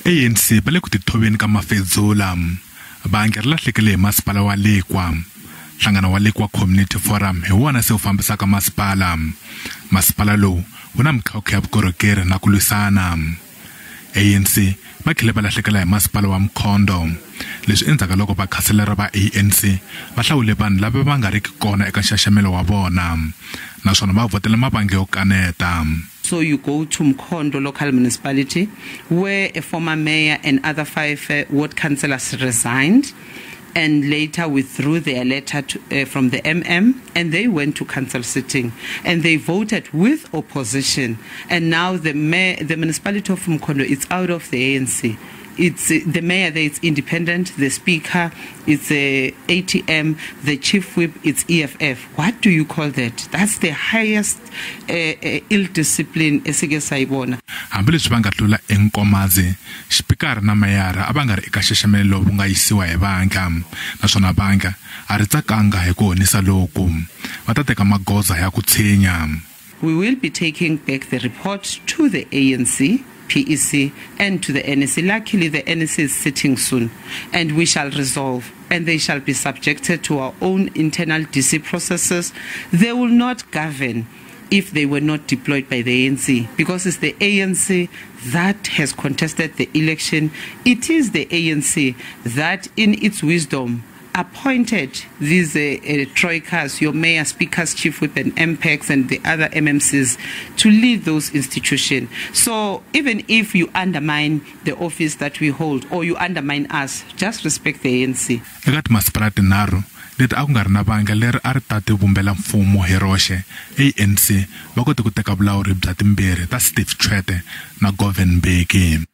ANC bale ku tithoveni ka Mafezula bangi ri lahlekele hi masipala wa Lekwa. Nhlangano wa Lekwa Community Forum hi wona se u fambisaka masipala lowu wu na mikhawulo ya vukorhokeri na ku lwisana. ANC va khile va lahlekela hi masipala wa Mkhondo. Leswi endzhaku loko vakhanselara va ANC va hlawule vanhu lava va nga riki kona eka nxaxamelo wa vona naswona va votele mabangi yo kaneta. So you go to Mkhondo local municipality where a former mayor and other 5 ward councillors resigned and later withdrew their letter from the and they went to council sitting and they voted with opposition, and now the municipality of Mkhondo is out of the ANC. It's the mayor there, it's independent, the speaker, it's ATM, the chief whip, it's EFF. What do you call that? That's the highest ill discipline esike sayibona. Hambileswi va nga tlula eNkomazi, xipikara na mayara a va nga ri eka nxaxamelo lowu nga yisiwa hi vanga, naswona vanga a ri tsakanga hi ku honisa loku. Va ta teka magoza ya ku tshinya. We will be taking back the report to the ANC, PEC and to the NEC. Luckily, the NEC is sitting soon and we shall resolve, and they shall be subjected to our own internal DC processes. They will not govern if they were not deployed by the ANC, because it's the ANC that has contested the election. It is the ANC that in its wisdom appointed these troikas, your mayor, speakers, chief whip and MPECs and the other MMCs to lead those institutions. So even if you undermine the office that we hold or you undermine us, just respect the ANC. Eka masipala tinharhu leti a ku nga ri na vanga leri a ri tate vumbela mfumo hi roxe, ANC va kote ku teka vulawuri bya timbirhi ta Steve Tshwete na Govan Mbeki.